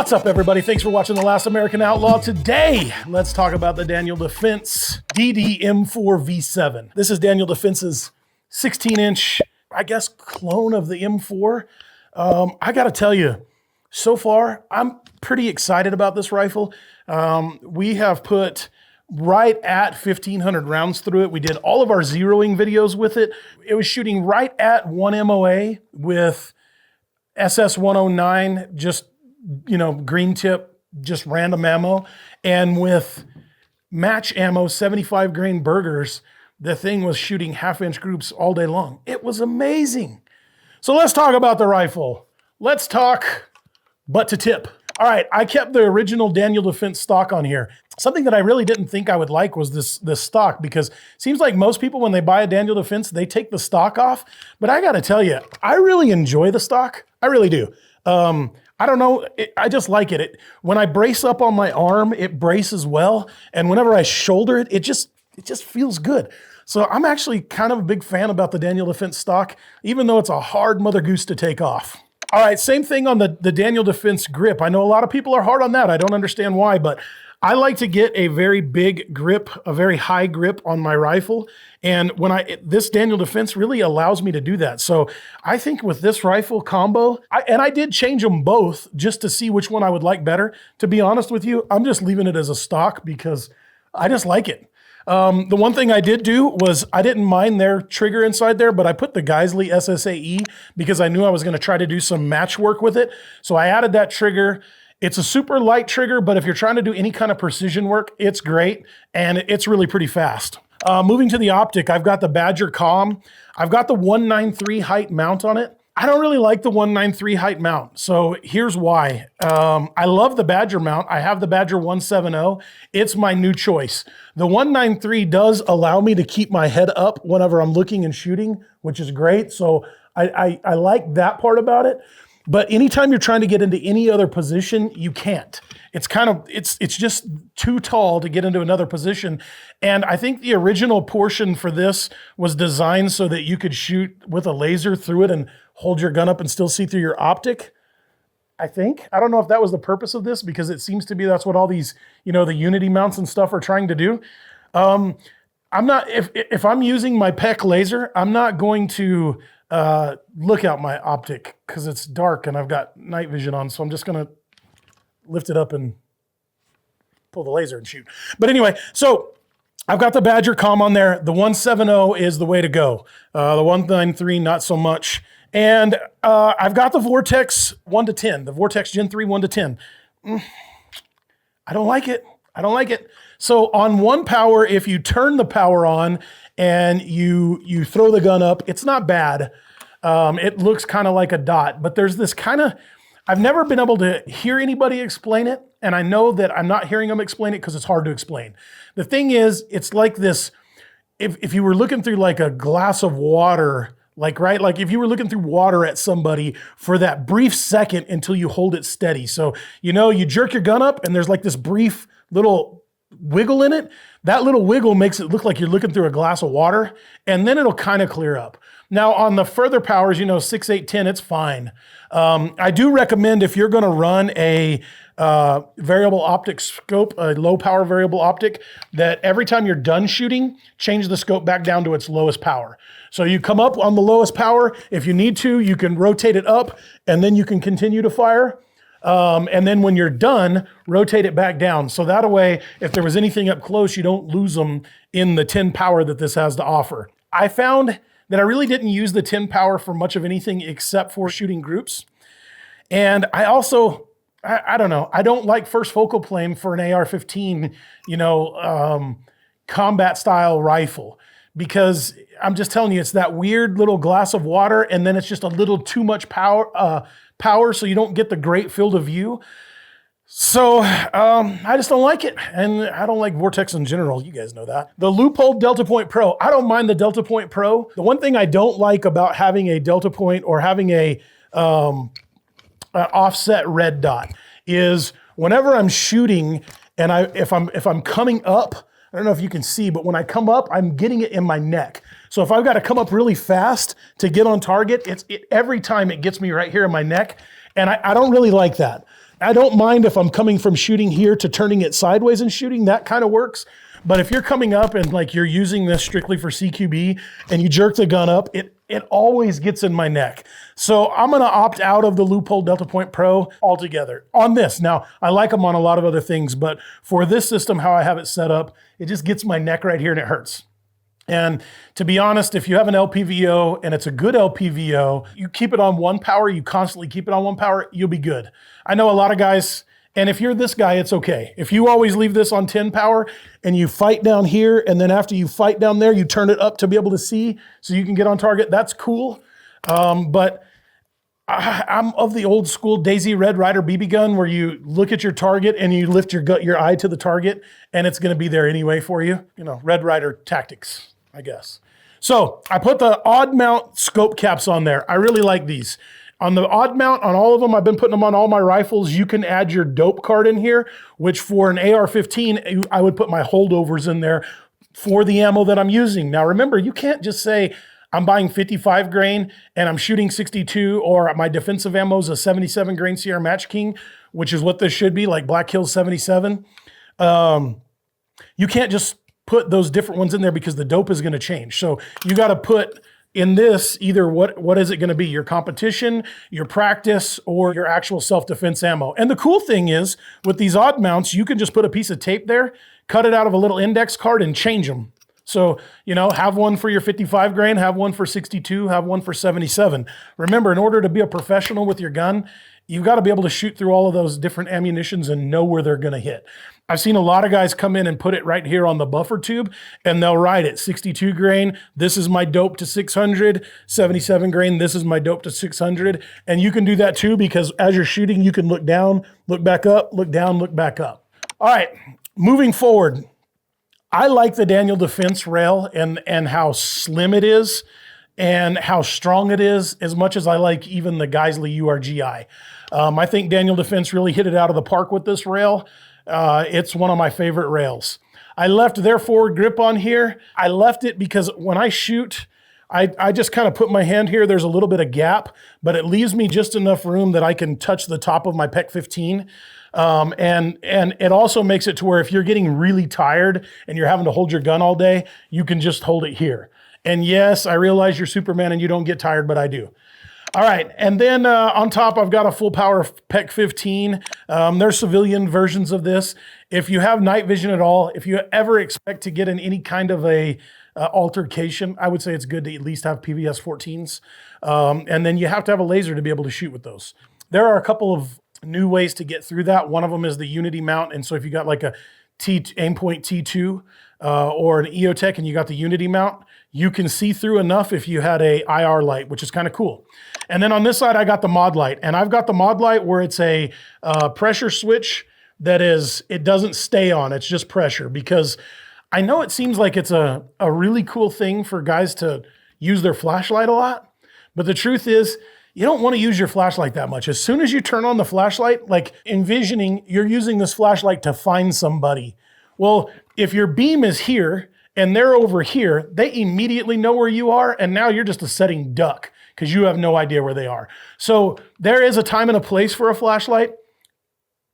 What's up, everybody? Thanks for watching The Last American Outlaw. Today, let's talk about the Daniel Defense DDM4 V7. This is Daniel Defense's 16-inch, I guess, clone of the M4. I gotta tell you, so far, I'm pretty excited about this rifle. We have put right at 1,500 rounds through it. We did all of our zeroing videos with it. It was shooting right at 1 MOA with SS109, just, you know, green tip, just random ammo. And with match ammo, 75 grain burgers, the thing was shooting half-inch groups all day long. It was amazing. So let's talk about the rifle. Let's talk butt to tip. All right, I kept the original Daniel Defense stock on here. Something that I really didn't think I would like was this stock, because it seems like most people, when they buy a Daniel Defense, they take the stock off. But I gotta tell you, I really enjoy the stock. I really do. I don't know, I just like it. When I brace up on my arm, it braces well. And whenever I shoulder it, it just feels good. So I'm actually kind of a big fan about the Daniel Defense stock, even though it's a hard mother goose to take off. All right, same thing on the Daniel Defense grip. I know a lot of people are hard on that. I don't understand why, but I like to get a very big grip, a very high grip on my rifle. And this Daniel Defense really allows me to do that. So I think with this rifle combo, I did change them both just to see which one I would like better. To be honest with you, I'm just leaving it as a stock because I just like it. The one thing I did do was I didn't mind their trigger inside there, but I put the Geisley SSAE because I knew I was going to try to do some match work with it. So I added that trigger. It's a super light trigger, but if you're trying to do any kind of precision work, it's great, and it's really pretty fast. Moving to the optic, I've got the Badger Calm. I've got the 193 height mount on it. I don't really like the 193 height mount, so here's why. I love the Badger mount. I have the Badger 170. It's my new choice. The 193 does allow me to keep my head up whenever I'm looking and shooting, which is great, so I like that part about it. But anytime you're trying to get into any other position, you can't. It's just too tall to get into another position. And I think the original portion for this was designed so that you could shoot with a laser through it and hold your gun up and still see through your optic, I think. I don't know if that was the purpose of this, because it seems to be that's what all these, you know, the Unity mounts and stuff are trying to do. I'm not, if I'm using my PEC laser, I'm not going to look out my optic because it's dark and I've got night vision on. So I'm just going to lift it up and pull the laser and shoot. But anyway, so I've got the Badger Calm on there. The 170 is the way to go. The 193, not so much. And I've got the Vortex 1 to 10, the Vortex Gen 3 1 to 10. I don't like it. I don't like it. So on one power, if you turn the power on and you throw the gun up, it's not bad. It looks kind of like a dot, but there's this kind of, I've never been able to hear anybody explain it. And I know that I'm not hearing them explain it because it's hard to explain. The thing is, it's like this, if you were looking through like a glass of water, like if you were looking through water at somebody for that brief second until you hold it steady. So, you know, you jerk your gun up and there's like this brief little wiggle in it. That little wiggle makes it look like you're looking through a glass of water, and then it'll kind of clear up. Now on the further powers, you know, 6, 8, 10, it's fine. I do recommend, if you're going to run a variable optic scope, a low power variable optic, that every time you're done shooting, change the scope back down to its lowest power. So you come up on the lowest power. If you need to, you can rotate it up and then you can continue to fire. And then when you're done, rotate it back down. So that way, if there was anything up close, you don't lose them in the 10 power that this has to offer. I found that I really didn't use the 10 power for much of anything except for shooting groups. And I also, I don't know, I don't like first focal plane for an AR-15, you know, combat style rifle, because I'm just telling you, it's that weird little glass of water, and then it's just a little too much power, so you don't get the great field of view. So I just don't like it, and I don't like Vortex in general. You guys know that. The Loophole Delta Point Pro. I don't mind the Delta Point Pro. The one thing I don't like about having a Delta Point or having a offset red dot is whenever I'm shooting and if I'm coming up, I don't know if you can see, but when I come up, I'm getting it in my neck. So if I've got to come up really fast to get on target, every time it gets me right here in my neck, and I don't really like that. I don't mind if I'm coming from shooting here to turning it sideways and shooting, that kind of works. But if you're coming up and like you're using this strictly for CQB and you jerk the gun up, it always gets in my neck. So I'm gonna opt out of the Loophole Delta Point Pro altogether on this. Now, I like them on a lot of other things, but for this system, how I have it set up, it just gets my neck right here and it hurts. And to be honest, if you have an LPVO and it's a good LPVO, you keep it on one power, you constantly keep it on one power, you'll be good. I know a lot of guys, and if you're this guy, it's okay. If you always leave this on 10 power and you fight down here, and then after you fight down there, you turn it up to be able to see so you can get on target, that's cool. But I'm of the old school Daisy Red Ryder BB gun where you look at your target and you lift your eye to the target and it's gonna be there anyway for you. You know, Red Ryder tactics, I guess. So I put the odd mount scope caps on there. I really like these. On the odd mount, on all of them, I've been putting them on all my rifles. You can add your dope card in here, which for an AR-15, I would put my holdovers in there for the ammo that I'm using. Now remember, you can't just say, I'm buying 55 grain and I'm shooting 62, or my defensive ammo is a 77 grain Sierra Match King, which is what this should be, like Black Hills 77. You can't just put those different ones in there because the dope is gonna change. So you gotta put in this, either what is it gonna be? Your competition, your practice, or your actual self-defense ammo. And the cool thing is, with these odd mounts, you can just put a piece of tape there, cut it out of a little index card and change them. So, you know, have one for your 55 grain, have one for 62, have one for 77. Remember, in order to be a professional with your gun, you've got to be able to shoot through all of those different ammunitions and know where they're going to hit. I've seen a lot of guys come in and put it right here on the buffer tube and they'll write it 62 grain. This is my dope to 600, 77 grain. This is my dope to 600. And you can do that too, because as you're shooting, you can look down, look back up, look down, look back up. All right, moving forward. I like the Daniel Defense rail and how slim it is and how strong it is, as much as I like even the Geisley URGI. I think Daniel Defense really hit it out of the park with this rail. It's one of my favorite rails. I left their forward grip on here. I left it because when I shoot, I just kind of put my hand here. There's a little bit of gap, but it leaves me just enough room that I can touch the top of my PEC 15. And it also makes it to where if you're getting really tired and you're having to hold your gun all day, you can just hold it here. And yes, I realize you're Superman and you don't get tired, but I do. All right, and then on top, I've got a full power PEC 15. There's civilian versions of this. If you have night vision at all, if you ever expect to get in any kind of a altercation, I would say it's good to at least have PVS 14s. And then you have to have a laser to be able to shoot with those. There are a couple of new ways to get through that. One of them is the Unity mount. And so if you got like a Aimpoint T2 or an EOTech and you got the Unity mount, you can see through enough if you had a IR light, which is kind of cool. And then on this side, I got the mod light. And I've got the mod light where it's a pressure switch that is, it doesn't stay on, it's just pressure. Because I know it seems like it's a really cool thing for guys to use their flashlight a lot. But the truth is, you don't want to use your flashlight that much. As soon as you turn on the flashlight, like envisioning you're using this flashlight to find somebody. Well, if your beam is here and they're over here, they immediately know where you are, and now you're just a setting duck because you have no idea where they are. So there is a time and a place for a flashlight.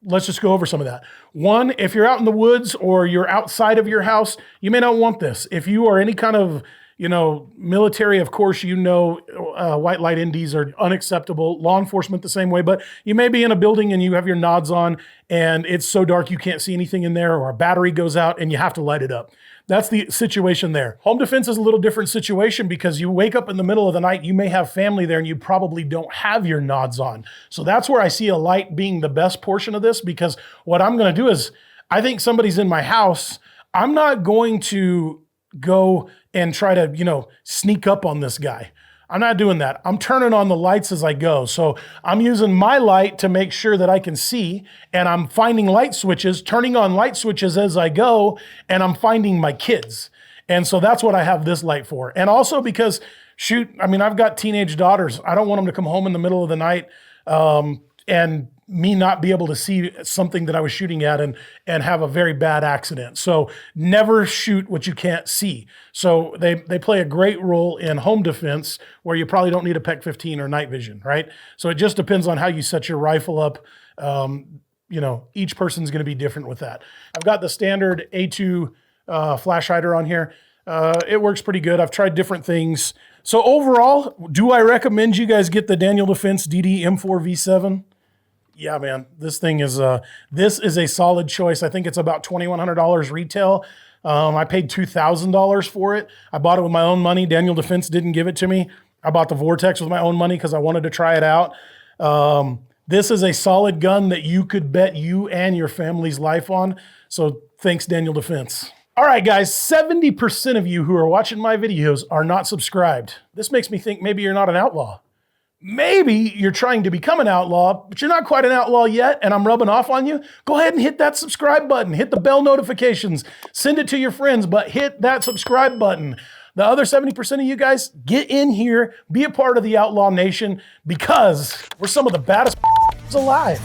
Let's just go over some of that. One, if you're out in the woods or you're outside of your house, you may not want this. If you are any kind of military, of course, white light NDs are unacceptable. Law enforcement the same way, but you may be in a building and you have your nods on and it's so dark you can't see anything in there, or a battery goes out and you have to light it up. That's the situation there. Home defense is a little different situation because you wake up in the middle of the night, you may have family there and you probably don't have your nods on. So that's where I see a light being the best portion of this, because what I'm gonna do is, I think somebody's in my house, I'm not going to go and try to, sneak up on this guy. I'm not doing that. I'm turning on the lights as I go. So I'm using my light to make sure that I can see, and I'm finding light switches, turning on light switches as I go, and I'm finding my kids. And so that's what I have this light for. And also because, I've got teenage daughters. I don't want them to come home in the middle of the night and me not be able to see something that I was shooting at and have a very bad accident. So never shoot what you can't see. So they play a great role in home defense where you probably don't need a PEC 15 or night vision, right? So it just depends on how you set your rifle up. you know, each person's going to be different with that. I've got the standard A2 flash hider on here. It works pretty good. I've tried different things. So overall, do I recommend you guys get the Daniel Defense DDM4 V7? Yeah, man, this thing is this is a solid choice. I think it's about $2,100 retail. I paid $2,000 for it. I bought it with my own money. Daniel Defense didn't give it to me. I bought the Vortex with my own money because I wanted to try it out. This is a solid gun that you could bet you and your family's life on. So thanks, Daniel Defense. All right, guys, 70% of you who are watching my videos are not subscribed. This makes me think maybe you're not an outlaw. Maybe you're trying to become an outlaw, but you're not quite an outlaw yet, and I'm rubbing off on you. Go ahead and hit that subscribe button. Hit the bell notifications. Send it to your friends, but hit that subscribe button. The other 70% of you guys, get in here, be a part of the Outlaw Nation, because we're some of the baddest alive.